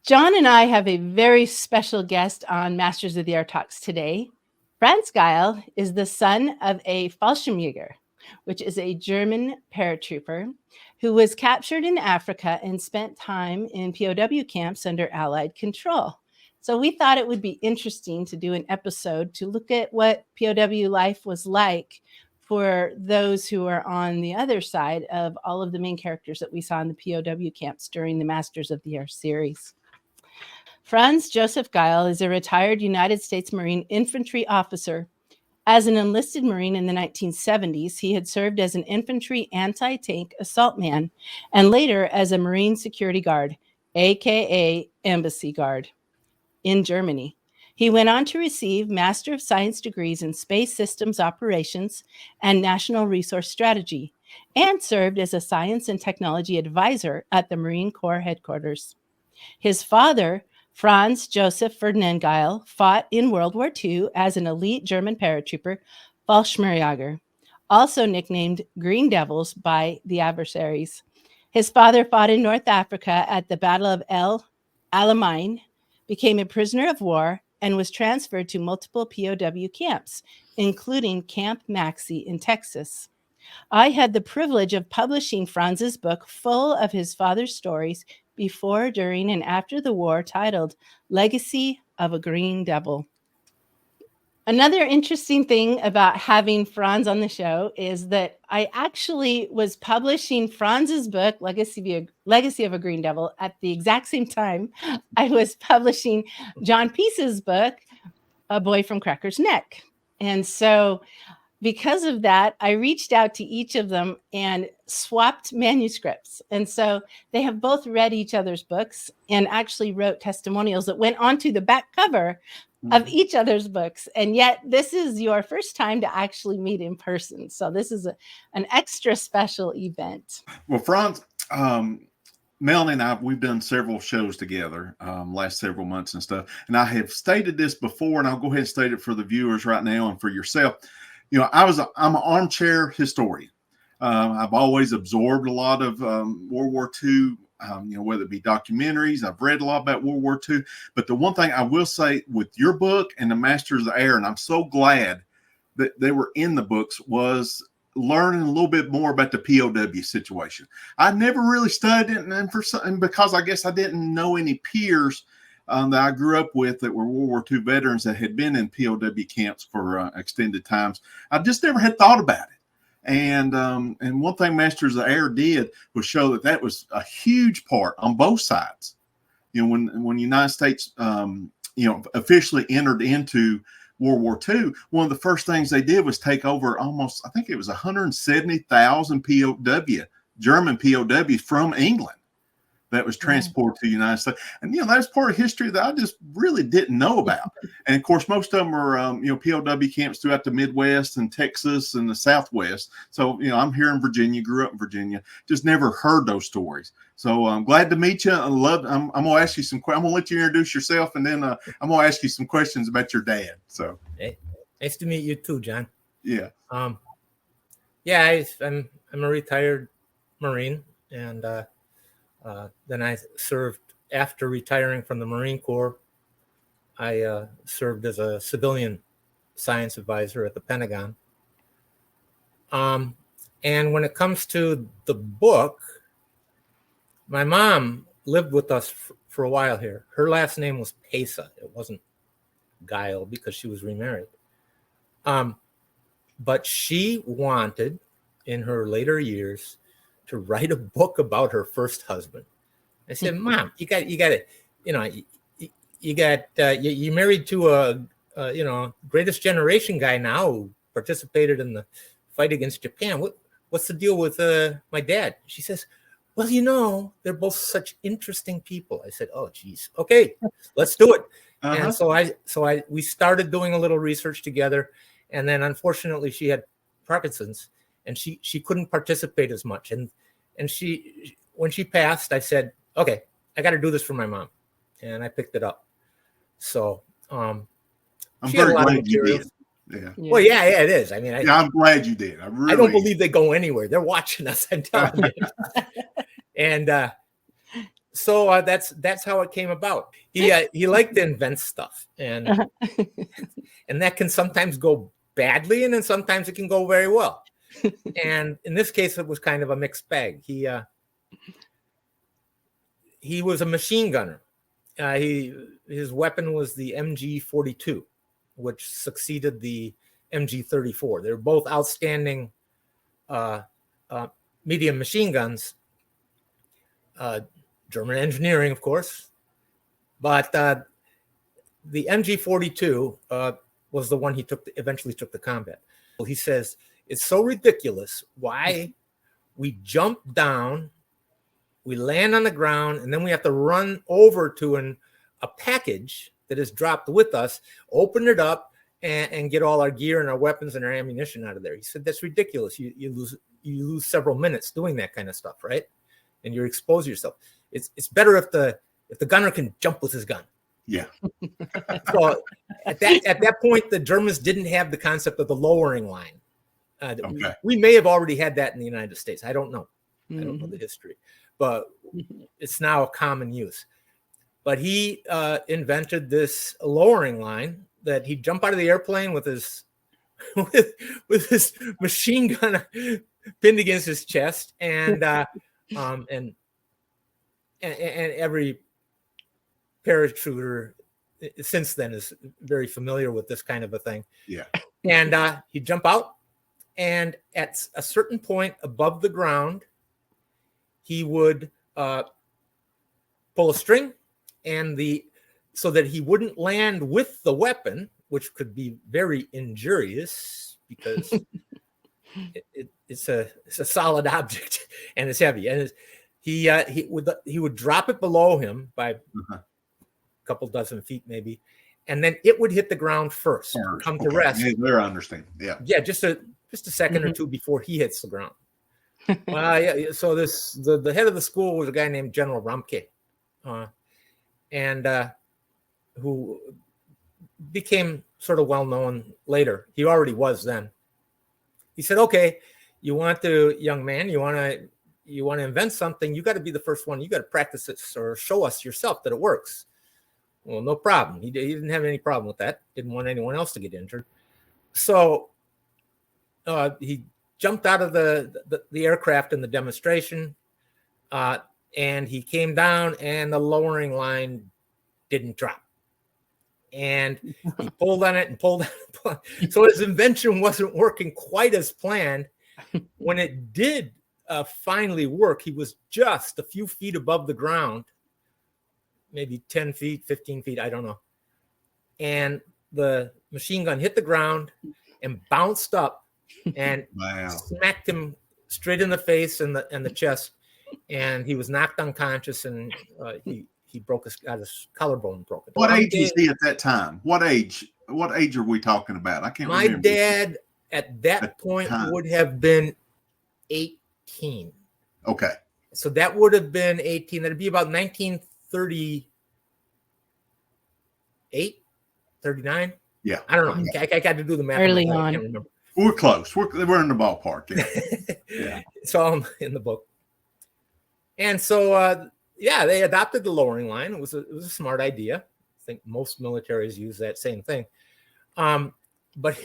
John and I have a very special guest on Masters of the Air Talks today. Franz Gayl is the son of a Fallschirmjäger, which is a German paratrooper who was captured in Africa and spent time in POW camps under Allied control. So we thought it would be interesting to do an episode to look at what POW life was like for those who are on the other side of all of the main characters that we saw in the POW camps during the Masters of the Air series. Franz Joseph Gayl is a retired United States Marine infantry officer. As an enlisted Marine in the 1970s, he had served as an infantry anti-tank assault man and later as a Marine security guard, aka embassy guard, in Germany. He went on to receive Master of Science degrees in Space Systems Operations and National Resource Strategy, and served as a science and technology advisor at the Marine Corps headquarters. His father, Franz Joseph Ferdinand Gayl, fought in World War II as an elite German paratrooper, Fallschirmjäger, also nicknamed Green Devils by the adversaries. His father fought in North Africa at the Battle of El Alamein, became a prisoner of war, and was transferred to multiple POW camps, including Camp Maxey in Texas. I had the privilege of publishing Franz's book full of his father's stories before, during, and after the war, titled Legacy of a Green Devil. Another interesting thing about having Franz on the show is that I actually was publishing Franz's book, Legacy of a Green Devil, at the exact same time I was publishing John Peace's book, A Boy from Cracker's Neck. And so because of that, I reached out to each of them and swapped manuscripts. And so they have both read each other's books and actually wrote testimonials that went onto the back cover of each other's books. And yet this is your first time to actually meet in person. So this is an extra special event. Well, Franz, Melanie and I, we've done several shows together last several months and stuff. And I have stated this before, and I'll go ahead and state it for the viewers right now and for yourself. You know, I'm an armchair historian. I've always absorbed a lot of World War II, whether it be documentaries. I've read a lot about World War II. But the one thing I will say with your book and the Masters of the Air, and I'm so glad that they were in the books, was learning a little bit more about the POW situation. I never really studied it, and because I guess I didn't know any peers that I grew up with that were World War II veterans that had been in POW camps for extended times, I just never had thought about it. And one thing Masters of the Air did was show that was a huge part on both sides. You know, when the United States, officially entered into World War II, one of the first things they did was take over almost, I think it was 170,000 POW, German POWs from England that was transported to the United States. And, that's part of history that I just really didn't know about. And of course, most of them are, POW camps throughout the Midwest and Texas and the Southwest. So, I'm here in Virginia, grew up in Virginia, just never heard those stories. So I'm glad to meet you. I'm going to ask you I'm going to let you introduce yourself, and then I'm going to ask you some questions about your dad. So. Hey, nice to meet you too, John. Yeah. I'm a retired Marine, and, then I served after retiring from the Marine Corps. I served as a civilian science advisor at the Pentagon. And when it comes to the book, my mom lived with us for a while here. Her last name was Pesa. It wasn't Gayl because she was remarried. But she wanted, in her later years, to write a book about her first husband. I said, Mom, you married to a greatest generation guy now who participated in the fight against Japan. What's the deal with my dad? She says, well, they're both such interesting people. I said, oh, geez. Okay, let's do it. And so we started doing a little research together. And then unfortunately she had Parkinson's, and she couldn't participate as much. And when she passed, I said, okay, I got to do this for my mom. And I picked it up. So I'm very glad you did. Yeah. Well, yeah, it is. I mean, I'm glad you did. I don't believe they go anywhere. They're watching us. I'm telling you. And So that's how it came about. He liked to invent stuff, and that can sometimes go badly, and then sometimes it can go very well. And in this case, it was kind of a mixed bag. He was a machine gunner. His weapon was the MG-42, which succeeded the MG-34. They're both outstanding medium machine guns. German engineering, of course, but the MG-42 was the one he eventually took to combat. He says, it's so ridiculous why we jump down, we land on the ground, and then we have to run over to a package that is dropped with us, open it up, and get all our gear and our weapons and our ammunition out of there. He said, that's ridiculous. You lose several minutes doing that kind of stuff, right? And you expose yourself. It's better if the gunner can jump with his gun. Yeah. So at that point, the Germans didn't have the concept of the lowering line. Okay. We may have already had that in the United States. I don't know. I don't know the history, but it's now a common use. But he invented this lowering line that he'd jump out of the airplane with his with his machine gun pinned against his chest, and every paratrooper since then is very familiar with this kind of a thing. Yeah. And he'd jump out, and at a certain point above the ground, he would pull a string, and so that he wouldn't land with the weapon, which could be very injurious because it's a solid object and it's heavy. And he would drop it below him by a couple dozen feet maybe, and then it would hit the ground first. Come to rest. Yeah, they're understanding. Yeah, just a second or two before he hits the ground. So the head of the school was a guy named General Ramke, and who became sort of well known later. He already was then. He said, "Okay, young man, you want to invent something. You got to be the first one. You got to practice this or show us yourself that it works." Well, no problem. He didn't have any problem with that. Didn't want anyone else to get injured. So he jumped out of the aircraft in the demonstration, and he came down, and the lowering line didn't drop. And he pulled on it and pulled on it. So his invention wasn't working quite as planned. When it did finally work, he was just a few feet above the ground, maybe 10 feet, 15 feet, I don't know. And the machine gun hit the ground and bounced up and smacked him straight in the face and the chest. And he was knocked unconscious, and he got his collarbone broken. What age was he at that time? What age are we talking about? I can't remember. My dad at that point would have been 18. Okay. So that would have been 18. That'd be about 1938, 39. Yeah. I don't know. I got to do the math. Early on. I can't remember. We're close. We're in the ballpark. Yeah. Yeah. It's all in the book. And so, they adopted the lowering line. It was a smart idea. I think most militaries use that same thing. But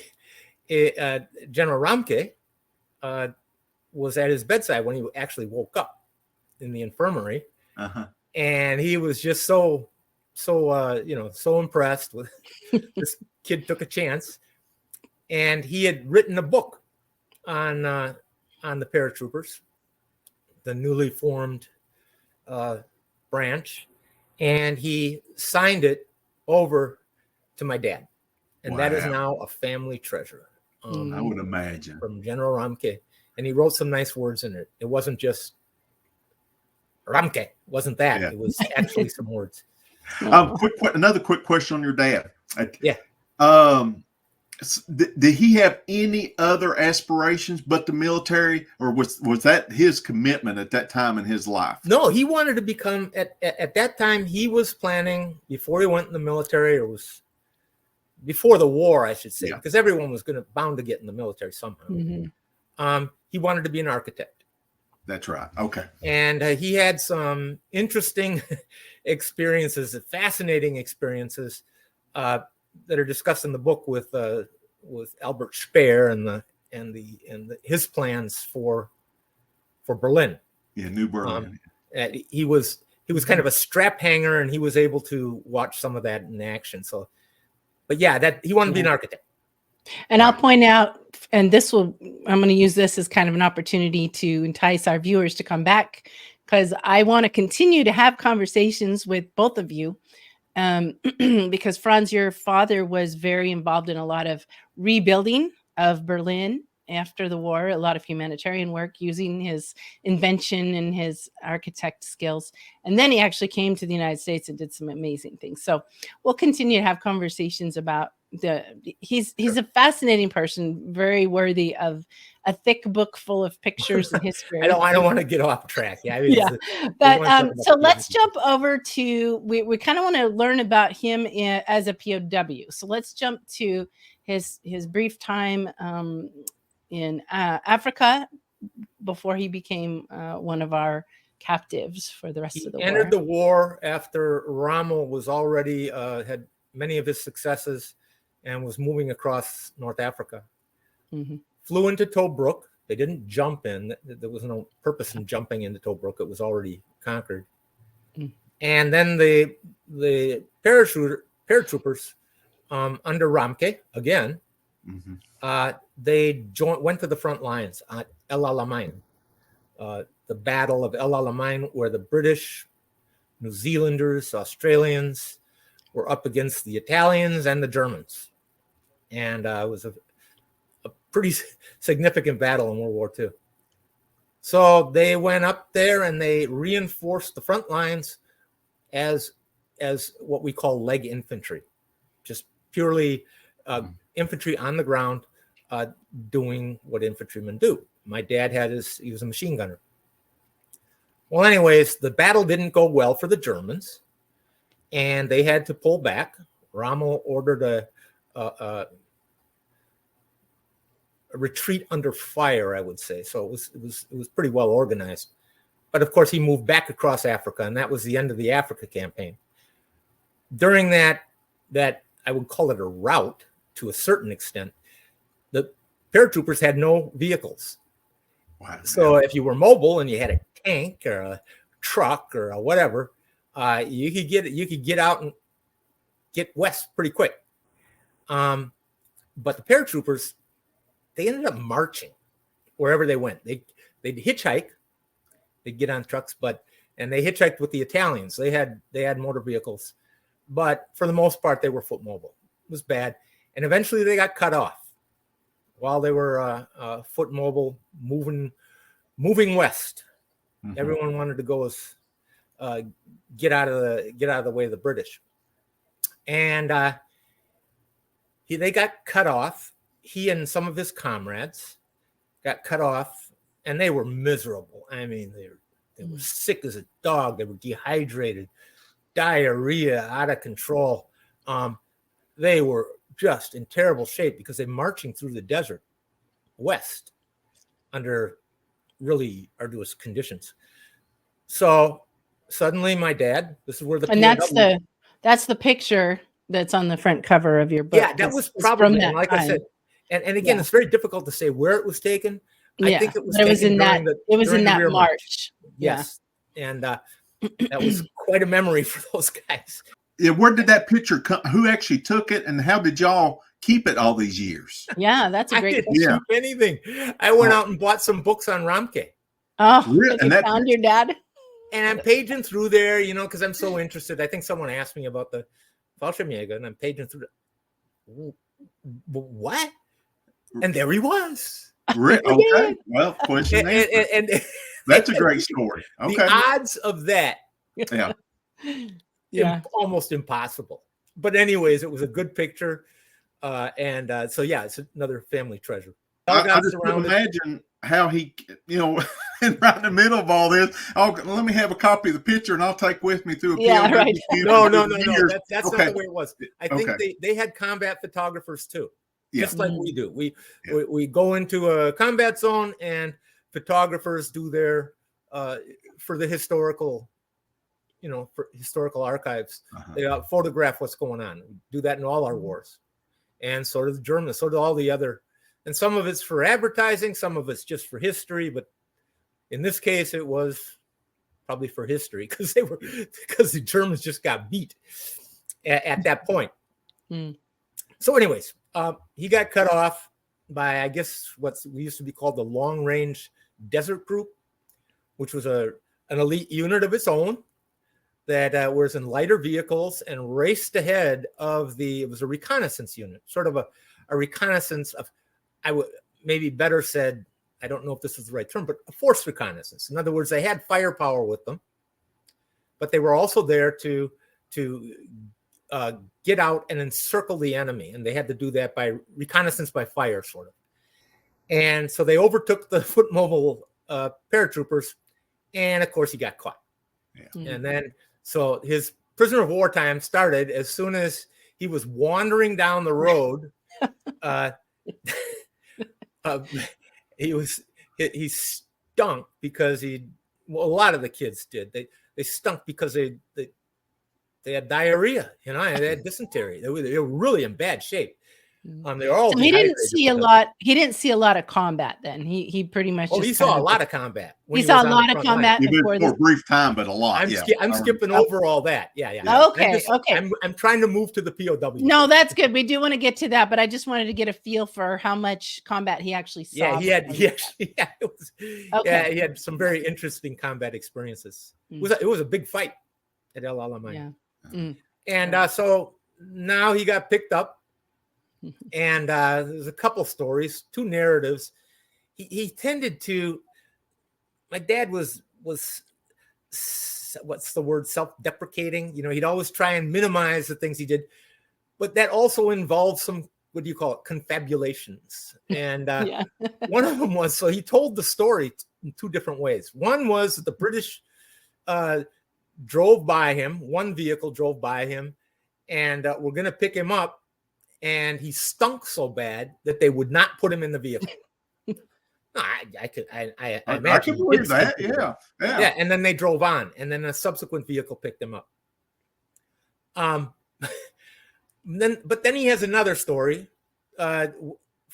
General Ramke was at his bedside when he actually woke up in the infirmary, and he was just so impressed with this kid. Took a chance, and he had written a book on the paratroopers, the newly formed branch, and he signed it over to my dad, and that is now a family treasure. I would imagine, from General Ramke, and he wrote some nice words in it. It wasn't just Ramke, it wasn't that. It was actually some words. Another quick question on your dad. Yeah. Did he have any other aspirations but the military, or was that his commitment at that time in his life? No, he wanted to become at that time. He was planning before he went in the military, or was before the war, I should say, because everyone was bound to get in the military somehow. He wanted to be an architect. That's right. Okay. And he had some interesting experiences, fascinating experiences that are discussed in the book with Albert Speer and his plans for Berlin. Yeah, New Berlin. He was kind of a strap hanger, and he was able to watch some of that in action. So, but yeah, that he wanted to be an architect. And I'll point out, and I'm going to use this as kind of an opportunity to entice our viewers to come back, because I want to continue to have conversations with both of you. Because Franz, your father was very involved in a lot of rebuilding of Berlin after the war, a lot of humanitarian work using his invention and his architect skills. And then he actually came to the United States and did some amazing things. So we'll continue to have conversations about he's a fascinating person, very worthy of a thick book full of pictures and history. I don't want to get off track. Yeah. I mean, But so let's jump over to, we kind of want to learn about him as a POW. So let's jump to his brief time in Africa before he became one of our captives for the rest of the war. He entered the war after Rommel was already had many of his successes and was moving across North Africa. Mm-hmm. Flew into Tobruk. They didn't jump in. There was no purpose in jumping into Tobruk. It was already conquered. Mm. And then the paratroopers under Ramke again, they went to the front lines at El Alamein, the Battle of El Alamein, where the British, New Zealanders, Australians were up against the Italians and the Germans. And it was a pretty significant battle in World War II. So they went up there and they reinforced the front lines as what we call leg infantry, just purely infantry on the ground doing what infantrymen do. My dad he was a machine gunner. Well, anyways, the battle didn't go well for the Germans, and they had to pull back. Rommel ordered a retreat under fire, I would say. So it was pretty well organized. But of course, he moved back across Africa, and that was the end of the Africa campaign. During that I would call it a rout to a certain extent, the paratroopers had no vehicles. Wow. So if you were mobile and you had a tank or a truck or a whatever, you could get out and get west pretty quick. But the paratroopers, they ended up marching wherever they went. They'd hitchhike, they'd get on trucks, and they hitchhiked with the Italians. They had motor vehicles, but for the most part, they were foot mobile. It was bad. And eventually they got cut off while they were foot mobile, moving west. Mm-hmm. Everyone wanted to go get out of the way of the British. And they got cut off. He and some of his comrades got cut off, and they were miserable. I mean, they were sick as a dog. They were dehydrated, diarrhea, out of control. They were just in terrible shape because they're marching through the desert west under really arduous conditions. So suddenly my dad, this is where the and that's the picture that's on the front cover of your book. Yeah, that was probably, like I said, and again, it's very difficult to say where it was taken. I think it was in that march. Yes. Yeah. And that was quite a memory for those guys. Yeah, where did that picture come? Who actually took it, and how did y'all keep it all these years? Yeah, that's a great question. I didn't keep anything. I went out and bought some books on Ramke. Oh, really? And you found your dad? And I'm paging through there, because I'm so interested. I think someone asked me about the Fallschirmjäger, and I'm paging through what? And there he was. Okay. Well, question and that's a great story. Okay. The odds of that. Yeah. Almost impossible. But anyways, it was a good picture. And so, yeah, it's another family treasure. I just can imagine how he, and right in the middle of all this, let me have a copy of the picture and I'll take with me through a POW. Right. No. That's not the way it was. I think they had combat photographers too. Just like we do. We go into a combat zone, and photographers do their for the historical, for historical archives. They photograph what's going on. We do that in all our wars, and so do the Germans. So do all the other. And some of it's for advertising, some of it's just for history. But in this case, it was probably for history because the Germans just got beat at that point. So, anyways, he got cut off by, I guess, what we used to be called the Long Range Desert Group, which was an elite unit of its own that was in lighter vehicles and raced ahead of it was a reconnaissance unit, sort of a reconnaissance of, I would maybe better said, I don't know if this is the right term, but a forced reconnaissance. In other words, they had firepower with them, but they were also there to get out and encircle the enemy. And they had to do that by reconnaissance by fire, sort of. And so they overtook the foot mobile paratroopers. And of course, he got caught. Yeah. And then, so his prisoner of war time started as soon as he was wandering down the road. He stunk because a lot of the kids did. They stunk because they had diarrhea, and they had dysentery. They were really in bad shape. They were all. So he didn't see a lot. He didn't see a lot of combat. Then he pretty much. Oh, he saw a lot of combat. He saw a lot of combat for a brief time, but a lot. I'm skipping over all that. Yeah. Okay. I'm trying to move to the POW. No, that's good. We do want to get to that, but I just wanted to get a feel for how much combat he actually saw. Yeah, he had some very interesting combat experiences. It was a big fight at El Alamein. Yeah. And so now he got picked up. And there's a couple stories, two narratives. He tended to. My dad was what's the word? Self-deprecating. He'd always try and minimize the things he did, but that also involved some, what do you call it, confabulations. And one of them was, so he told the story in two different ways. One was that the British drove by him. One vehicle drove by him, and were going to pick him up. And he stunk so bad that they would not put him in the vehicle. I can believe that. Yeah. And then they drove on, and then a subsequent vehicle picked him up. But then he has another story,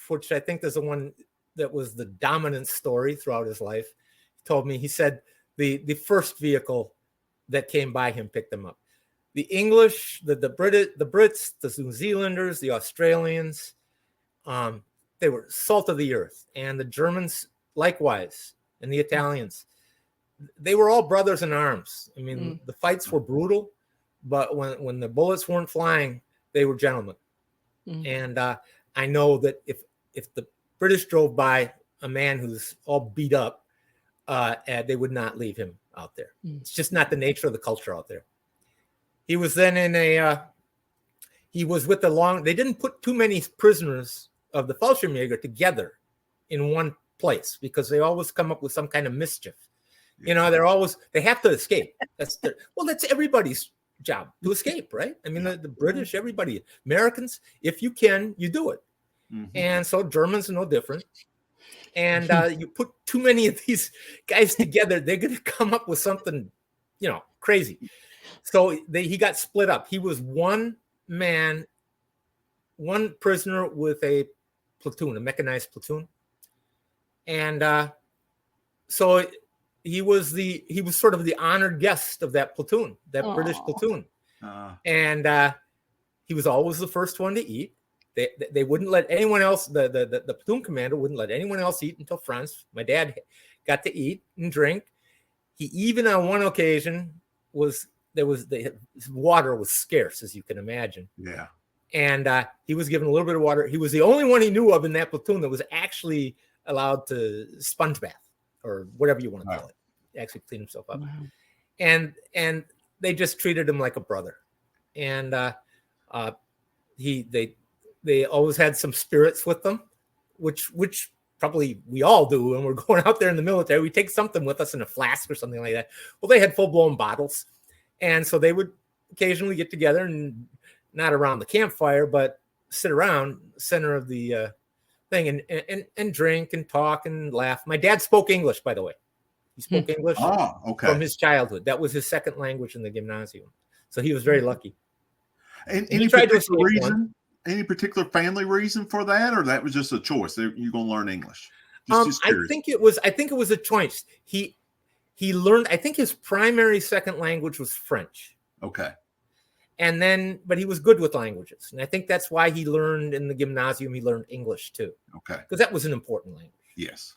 which I think is the one that was the dominant story throughout his life. He told me, he said the first vehicle that came by him picked him up. The English, the Brits, the New Zealanders, the Australians, they were salt of the earth. And the Germans likewise, and the Italians. They were all brothers in arms. I mean, the fights were brutal, but when the bullets weren't flying, they were gentlemen. And I know that if the British drove by a man who's all beat up, they would not leave him out there. It's just not the nature of the culture out there. He was then he was with they didn't put too many prisoners of the Fallschirmjäger together in one place because they always come up with some kind of mischief. They have to escape. That's everybody's job to escape, right? I mean, the British, everybody, Americans, if you can, you do it. And so Germans are no different. And you put too many of these guys together, they're going to come up with something, crazy. So he got split up. He was one prisoner with a platoon, a mechanized platoon. And so he was sort of the honored guest of that platoon, that British platoon. And he was always the first one to eat. They wouldn't let anyone else, the platoon commander wouldn't let anyone else eat until Franz, my dad, got to eat and drink. He even on one occasion his water was scarce, as you can imagine. Yeah. And he was given a little bit of water. He was the only one he knew of in that platoon that was actually allowed to sponge bath or whatever you want to call it, actually clean himself up. Wow. And they just treated him like a brother. And they always had some spirits with them, which probably we all do when we're going out there in the military. We take something with us in a flask or something like that. Well, they had full-blown bottles. And so they would occasionally get together and not around the campfire, but sit around the center of the thing, and drink and talk and laugh. My dad spoke English, by the way. He spoke English from his childhood. That was his second language in the gymnasium. So he was very lucky. And any particular reason? Any particular family reason for that, or that was just a choice? You're going to learn English. I think it was a choice. He learned. I think his primary second language was French. Okay. And then, but he was good with languages, and I think that's why he learned in the gymnasium. He learned English too. Okay. Because that was an important language. Yes.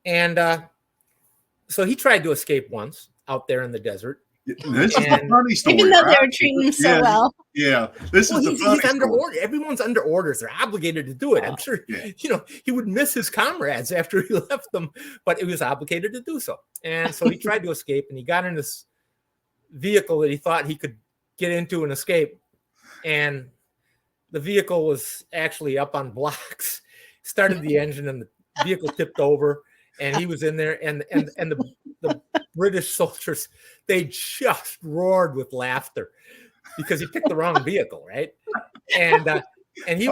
And so he tried to escape once out there in the desert. This is a funny story. Even though they were treating him so well. Yeah. This is he's under order. Everyone's under orders. They're obligated to do it. I'm sure, he would miss his comrades after he left them, but he was obligated to do so. And so he tried to escape, and he got in this vehicle that he thought he could get into and escape. And the vehicle was actually up on blocks. Started the engine, and the vehicle tipped over, and he was in there, and the British soldiers, they just roared with laughter because he picked the wrong vehicle, right? And he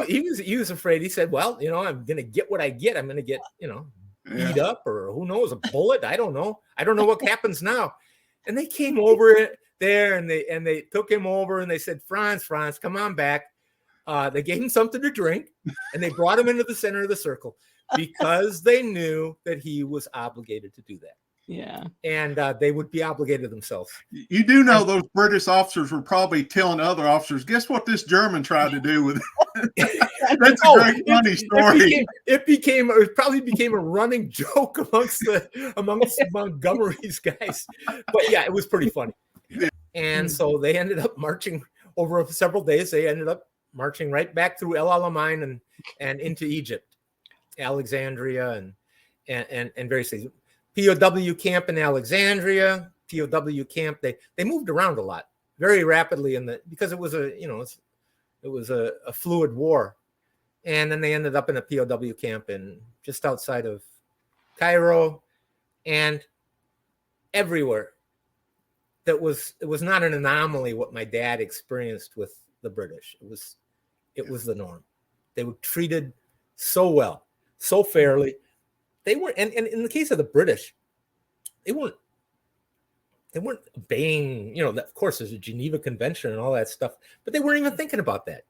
was afraid. He said, "Well, I'm going to get what I get. I'm going to get, beat up, or who knows, a bullet. I don't know. I don't know what happens now." And they came over there, and they took him over, and they said, Franz, come on back." They gave him something to drink, and they brought him into the center of the circle because they knew that he was obligated to do that. Yeah. And they would be obligated themselves. You do know those British officers were probably telling other officers, guess what this German tried to do with it? That's a great funny story. It probably became a running joke amongst Montgomery's guys. But yeah, it was pretty funny. Yeah. And so they ended up marching over several days. They ended up marching right back through El Alamein and into Egypt, Alexandria, and various things. POW camp in Alexandria, POW camp. They moved around a lot, very rapidly because it was a fluid war, and then they ended up in a POW camp just outside of Cairo, and everywhere. It was not an anomaly what my dad experienced with the British. It was the norm. They were treated so well, so fairly. They weren't, and in the case of the British, they weren't obeying, of course, there's a Geneva Convention and all that stuff, but they weren't even thinking about that.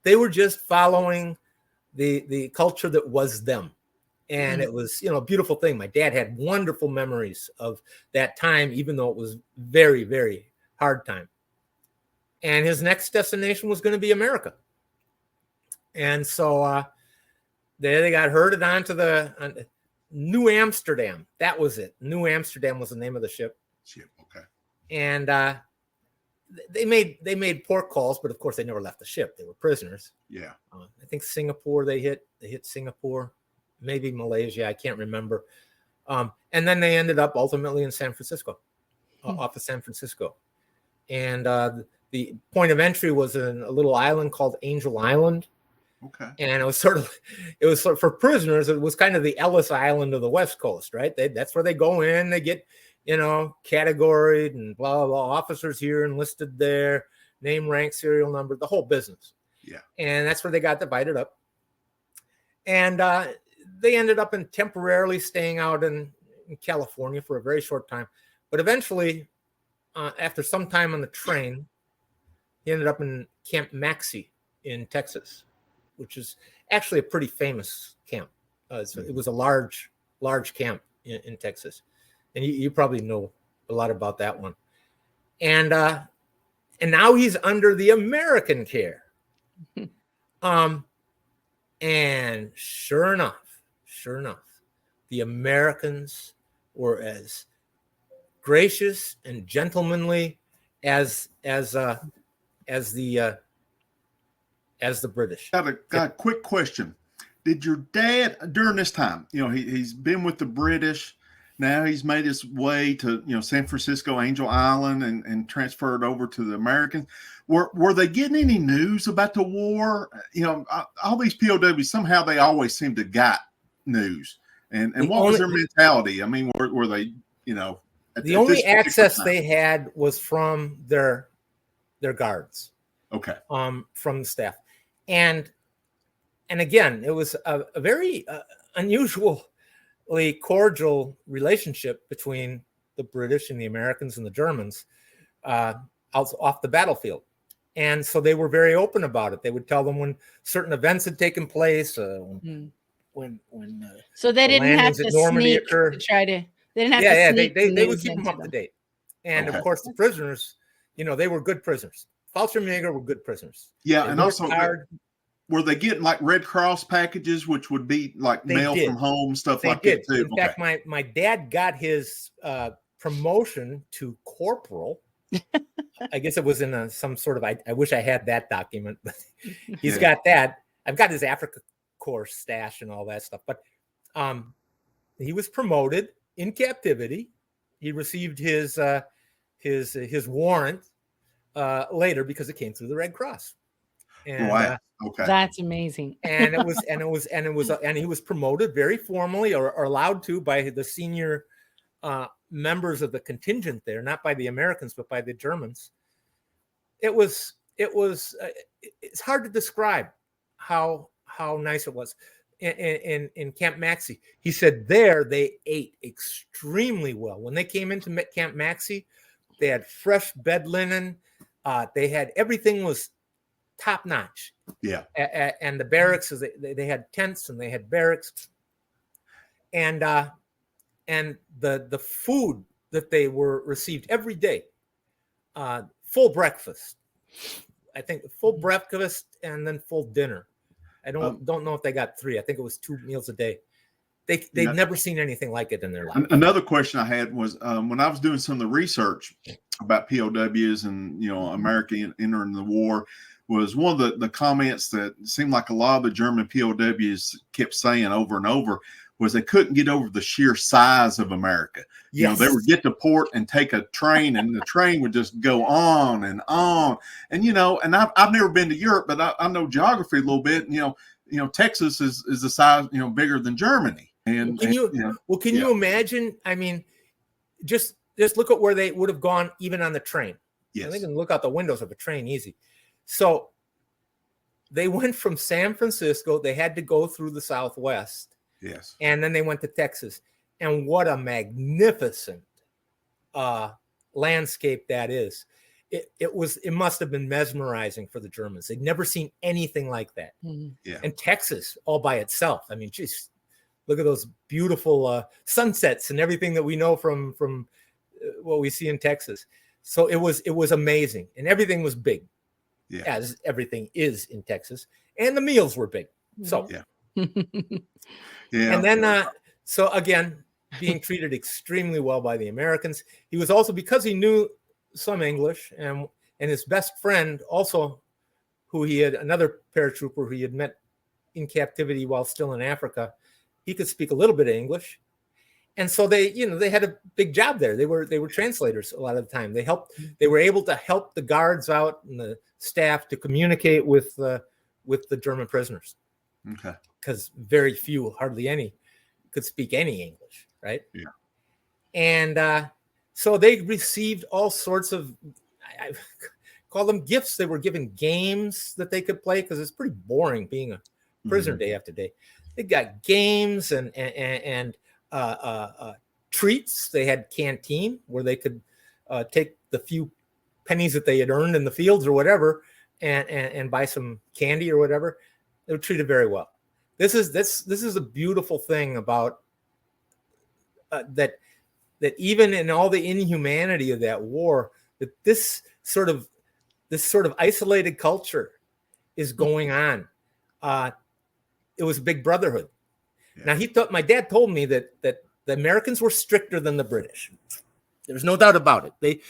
They were just following the culture that was them. And it was, a beautiful thing. My dad had wonderful memories of that time, even though it was very, very hard time. And his next destination was going to be America. And so, they got herded onto the New Amsterdam. That was it. New Amsterdam was the name of the ship. Okay. And they made port calls, but of course they never left the ship. They were prisoners. Yeah. I think Singapore they hit Singapore, maybe Malaysia. I can't remember. And then they ended up ultimately in San Francisco, off of San Francisco. And the point of entry was in a little island called Angel Island. Okay. And it was sort of for prisoners, it was kind of the Ellis Island of the West Coast, right? That's where they go in, they get, categoried and blah, blah, blah, officers here enlisted there, name, rank, serial number, the whole business. Yeah. And that's where they got divided up. And they ended up temporarily staying out in California for a very short time. But eventually, after some time on the train, he ended up in Camp Maxey in Texas, which is actually a pretty famous camp. It was a large camp in Texas. And you probably know a lot about that one. And now he's under the American care. And sure enough, the Americans were as gracious and gentlemanly as the British. Got a quick question. Did your dad, during this time, he's been with the British, now he's made his way to, San Francisco, Angel Island, and transferred over to the Americans. Were they getting any news about the war? All these POWs, somehow they always seem to got news. And what was their mentality? I mean, were they, the only access they had was from their guards. Okay. From the staff. And again, it was a very unusually cordial relationship between the British and the Americans and the Germans off the battlefield. And so they were very open about it. They would tell them when certain events had taken place, when so they didn't have to Normandy sneak occurred. to try to. They didn't have to sneak. They would keep them up to date. And of course, the prisoners, they were good prisoners. Fallschirmjäger were good prisoners. Yeah, and also were they getting like Red Cross packages, which would be like mail from home, stuff like that too? In fact, my dad got his promotion to corporal. I guess it was in some sort of. I wish I had that document, but he's got that. I've got his Afrika Korps stash and all that stuff. But he was promoted in captivity. He received his warrant later because it came through the Red Cross. And, wow. Okay. That's amazing. and he was promoted very formally or allowed to by the senior members of the contingent there, not by the Americans, but by the Germans. It's hard to describe how nice it was in Camp Maxey. He said there they ate extremely well. When they came into Camp Maxey, they had fresh bed linen. They had everything was top notch. Yeah. And the barracks, they had tents and they had barracks. And the food that they received every day, full breakfast. I think full breakfast and then full dinner. I don't know if they got 3. I think it was 2 meals a day. They'd never seen anything like it in their life. Another question I had was when I was doing some of the research about POWs and America entering the war, was one of the comments that seemed like a lot of the German POWs kept saying over and over was they couldn't get over the sheer size of America. Yes. They would get to port and take a train, and the train would just go on and on. And and I've never been to Europe, but I know geography a little bit. And, Texas is the size bigger than Germany. And can you imagine? I mean, just look at where they would have gone even on the train. Yes. They can look out the windows of a train easy. So they went from San Francisco. They had to go through the Southwest. Yes. And then they went to Texas. And what a magnificent landscape that is. It must have been mesmerizing for the Germans. They'd never seen anything like that. Mm-hmm. Yeah. And Texas all by itself. I mean, just look at those beautiful sunsets and everything that we know from what we see in Texas. So it was amazing. And everything was big. Yeah. As everything is in Texas. And the meals were big. So yeah. Yeah. And then so again, being treated extremely well by the Americans. He was also, because he knew some English, and his best friend also, who he had, another paratrooper who he had met in captivity while still in Africa, he could speak a little bit of English. And so they had a big job there. They were translators a lot of the time. They were able to help the guards out and the staff to communicate with the German prisoners. Okay. Because very few, hardly any, could speak any English, right? Yeah. And so they received all sorts of, I call them gifts. They were given games that they could play because it's pretty boring being a prisoner day after day. They got games and treats. They had canteen where they could take the few pennies that they had earned in the fields or whatever and buy some candy or whatever. They were treated very well. This is a beautiful thing about that even in all the inhumanity of that war, that this sort of isolated culture is going on. It was a big brotherhood. Yeah. Now my dad told me that the Americans were stricter than the British. There's no doubt about it.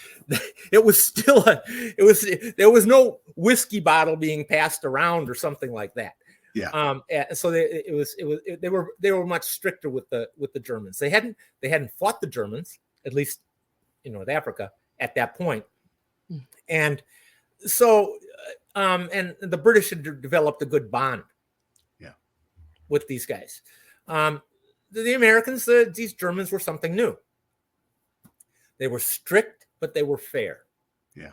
It was still there was no whiskey bottle being passed around or something like that. Yeah. So they were much stricter with the Germans. They hadn't fought the Germans, at least at Africa at that point. And so and the British had developed a good bond. Yeah. With these guys. The Americans, these Germans were something new. They were strict, but they were fair. Yeah.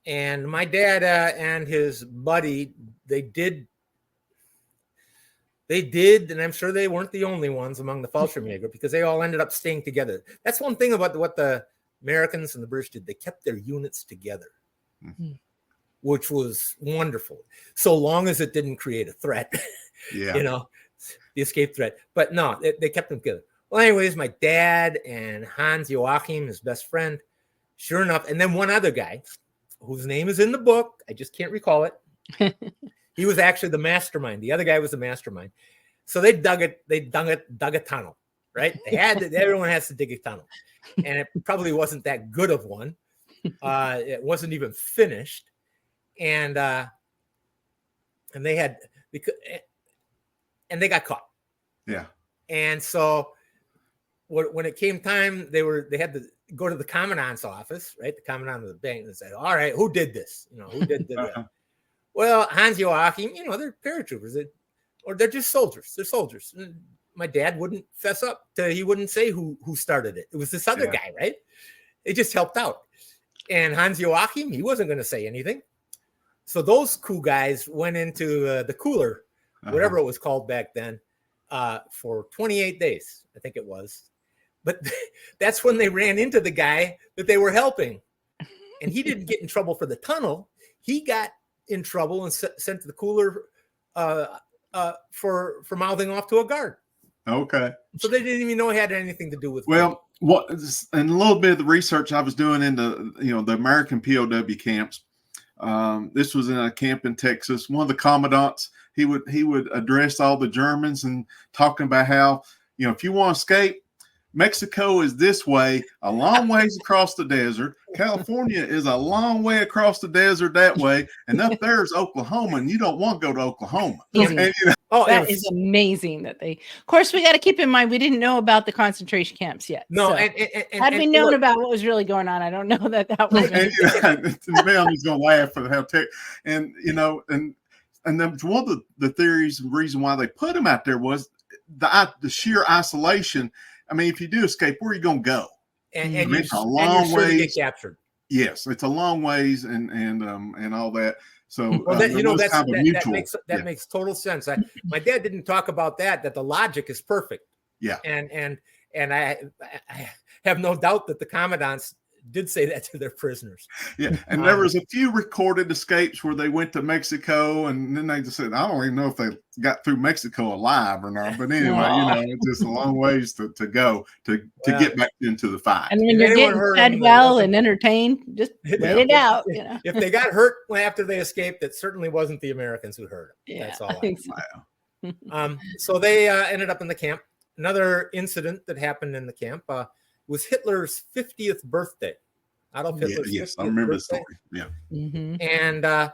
And my dad and his buddy, they did They did, and I'm sure they weren't the only ones among the Fallschirmjäger, because they all ended up staying together. That's one thing about what the Americans and the British did. They kept their units together, which was wonderful, so long as it didn't create a threat. Yeah. The escape threat. But no, they kept them together. Well, anyways, my dad and Hans Joachim, his best friend, sure enough, and then one other guy whose name is in the book. I just can't recall it. He was actually the mastermind. The other guy was the mastermind. So they dug a tunnel, right? Everyone has to dig a tunnel. And it probably wasn't that good of one. It wasn't even finished. And they got caught. Yeah. And so when it came time, they had to go to the commandant's office, right? The commandant of the bank, and say, all right, who did this? Who did that? Well, Hans Joachim, they're paratroopers, or they're just soldiers. They're soldiers. And my dad wouldn't fess up. He wouldn't say who started it. It was this other guy, right? It just helped out. And Hans Joachim, he wasn't going to say anything. So those cool guys went into the cooler, whatever it was called back then, for 28 days, I think it was. But that's when they ran into the guy that they were helping. And he didn't get in trouble for the tunnel. He got in trouble and sent to the cooler for mouthing off to a guard. Okay. So they didn't even know it had anything to do with. Well, and a little bit of the research I was doing into the American POW camps. This was in a camp in Texas. One of the commandants, he would address all the Germans and talking about how if you want to escape, Mexico is this way, a long ways across the desert. California is a long way across the desert that way. And up there is Oklahoma, and you don't want to go to Oklahoma. That is amazing that of course, we got to keep in mind, we didn't know about the concentration camps yet. No, so had we known about what was really going on, I don't know that was. Melanie's going to laugh at how and then one of the theories and reason why they put them out there was the sheer isolation. I mean, if you do escape, where are you going to go? And it's a long way to get captured. Yes, it's a long ways and all that. So that makes total sense. My dad didn't talk about that the logic is perfect. Yeah. And I have no doubt that the commandants did say that to their prisoners. Yeah. And there was a few recorded escapes where they went to Mexico, and then they just said, I don't even know if they got through Mexico alive or not. But anyway, it's just a long ways to go to get back into the fight. And when you're getting fed well and entertained, just wait it out. If they got hurt after they escaped, it certainly wasn't the Americans who hurt them. Yeah, that's all. Wow. So they ended up in the camp. Another incident that happened in the camp was Hitler's 50th birthday. Adolf Hitler's 50th I remember birthday. the story. Yeah. Mm-hmm.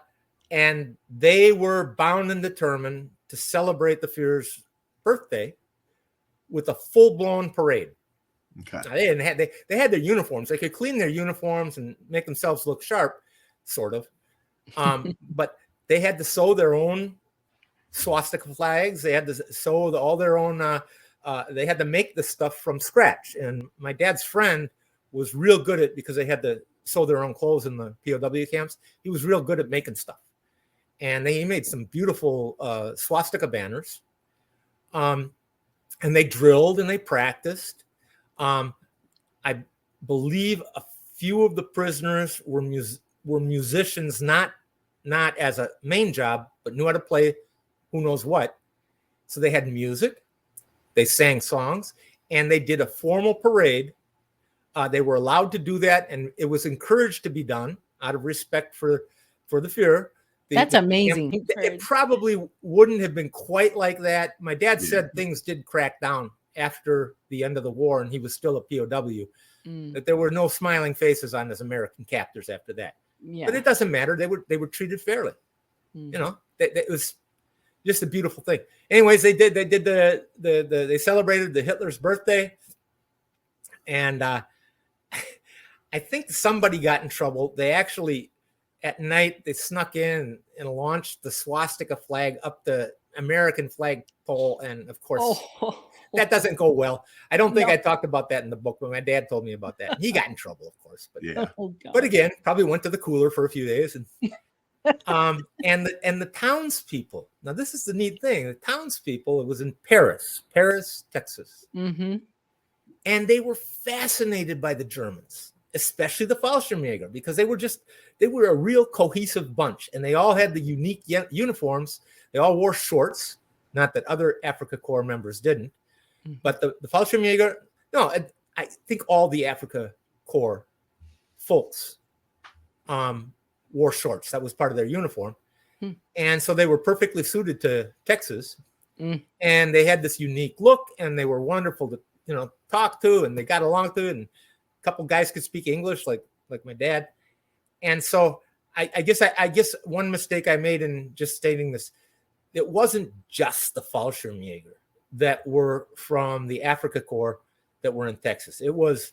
And they were bound and determined to celebrate the Führer's birthday with a full-blown parade. Okay. Now, they had their uniforms. They could clean their uniforms and make themselves look sharp, sort of. But they had to sew their own swastika flags. They had to sew all their own. They had to make the stuff from scratch. And my dad's friend was real good at, because they had to sew their own clothes in the POW camps. He was real good at making stuff. And he made some beautiful swastika banners. And they drilled and they practiced. I believe a few of the prisoners were musicians, not as a main job, but knew how to play who knows what. So they had music, they sang songs, and they did a formal parade. They were allowed to do that, and it was encouraged to be done out of respect for the Führer. That's amazing. It probably wouldn't have been quite like that. My dad said things did crack down after the end of the war, and he was still a POW. That there were no smiling faces on his American captors after that. Yeah. But it doesn't matter. They were treated fairly. It was just a beautiful thing. Anyways, they celebrated the Hitler's birthday, and I think somebody got in trouble. They actually, at night, they snuck in and launched the swastika flag up the American flagpole. And of course, that doesn't go well. I don't think I talked about that in the book, but my dad told me about that. He got in trouble, of course. But, but again, probably went to the cooler for a few days and And the townspeople. Now, this is the neat thing. The townspeople, it was in Paris, Texas. Mm-hmm. And they were fascinated by the Germans, especially the Fallschirmjäger, because they were a real cohesive bunch. And they all had the unique uniforms. They all wore shorts. Not that other Afrika Korps members didn't. Mm-hmm. But the Fallschirmjäger, no, I think all the Afrika Korps folks wore shorts. That was part of their uniform. And so they were perfectly suited to Texas. And they had this unique look, and they were wonderful to talk to, and they got along to it. And a couple guys could speak English, like my dad. And so I guess one mistake I made in just stating this, it wasn't just the Fallschirmjäger that were from the Afrika Korps that were in Texas. It was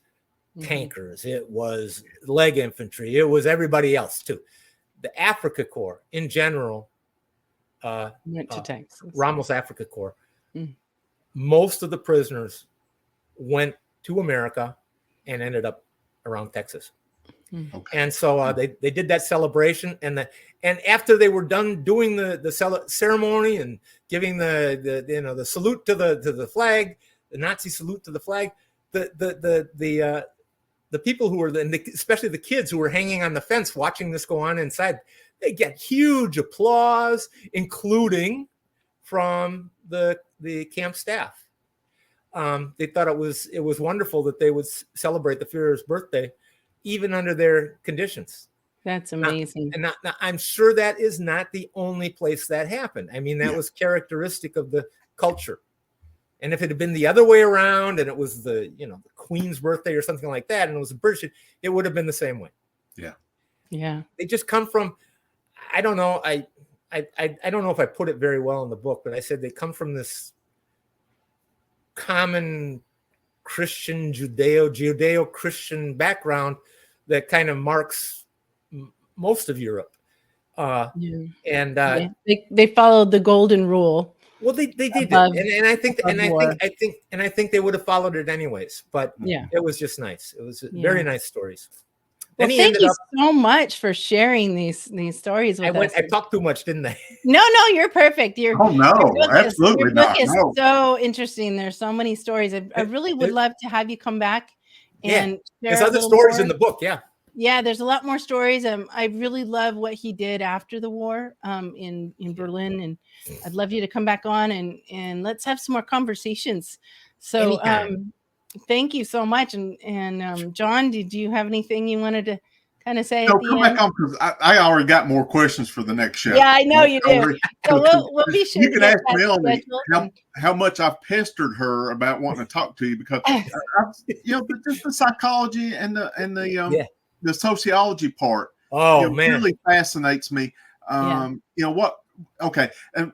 tankers, it was leg infantry, it was everybody else too. The Afrika Korps in general, went to Texas. Rommel's Afrika Korps, most of the prisoners went to America and ended up around Texas. Okay. And so they did that celebration, and after they were done doing the ceremony and giving the salute to the flag, the Nazi salute to the flag, the people who were especially the kids who were hanging on the fence watching this go on inside, they get huge applause, including from the camp staff. They thought it was wonderful that they would celebrate the Führer's birthday, even under their conditions. That's amazing. Now, I'm sure that is not the only place that happened. I mean, that was characteristic of the culture. And if it had been the other way around, and it was the Queen's birthday or something like that, and it was a British, it would have been the same way. Yeah. Yeah. They just come from, I don't know. I don't know if I put it very well in the book, but I said they come from this common Christian, Judeo-Christian background that kind of marks most of Europe. And they followed the golden rule. Well, they did, and I think they would have followed it anyways. But it was just nice. It was very nice stories. Well, thank you so much for sharing these stories with us. I talked too much, didn't I? No, you're perfect. Your book is so interesting. There's so many stories. I really would love to have you come back and there's other stories in the book. Yeah, there's a lot more stories. I really love what he did after the war in Berlin, and I'd love you to come back on and let's have some more conversations. So thank you so much. And John, did you have anything you wanted to kind of say? No, come back on, because I already got more questions for the next show. Yeah, I know you do. So we'll be sure you can ask Melanie how much I've pestered her about wanting to talk to you, because just the psychology and the sociology part. Oh man, really fascinates me. Okay, and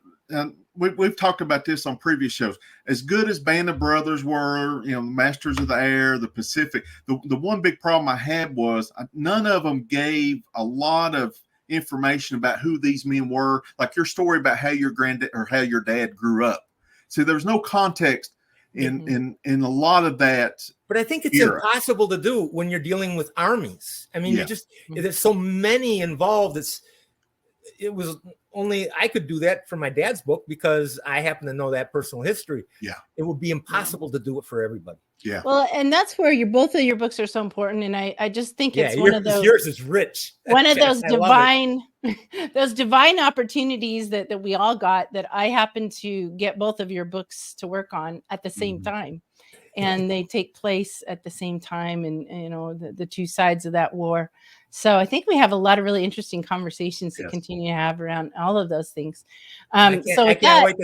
we've talked about this on previous shows. As good as Band of Brothers were, Masters of the Air, the Pacific, the one big problem I had was none of them gave a lot of information about who these men were. Like your story about how your granddad or how your dad grew up. So there's no context in a lot of that. But I think it's impossible to do when you're dealing with armies. I mean, there's so many involved. It was only I could do that for my dad's book because I happen to know that personal history. Yeah. It would be impossible to do it for everybody. Yeah. Well, and that's where both of your books are so important. And I just think it's one of those. Yours is rich. One of those divine opportunities that we all got, that I happen to get both of your books to work on at the same time. And they take place at the same time, and the two sides of that war. So I think we have a lot of really interesting conversations to continue to have around all of those things. I can't wait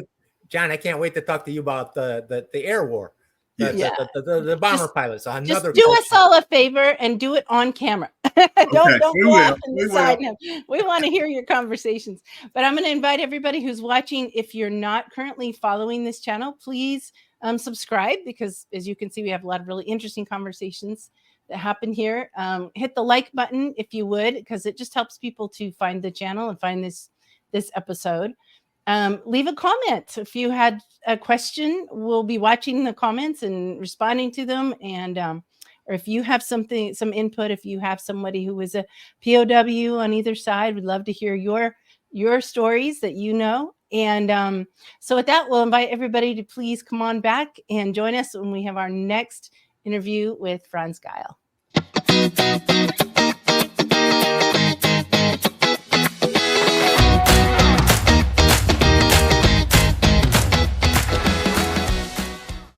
John, I can't wait to talk to you about the air war, the bomber pilots. Just do us all a favor and do it on camera. Don't go off on the side. No, we want to hear your conversations. But I'm going to invite everybody who's watching, if you're not currently following this channel, please subscribe, because as you can see, we have a lot of really interesting conversations that happen here. Hit the like button if you would, because it just helps people to find the channel and find this episode. Leave a comment if you had a question. We'll be watching the comments and responding to them, and or if you have some input, if you have somebody who is a POW on either side, we'd love to hear your stories that you know. And so with that, we'll invite everybody to please come on back and join us when we have our next interview with Franz Gayl.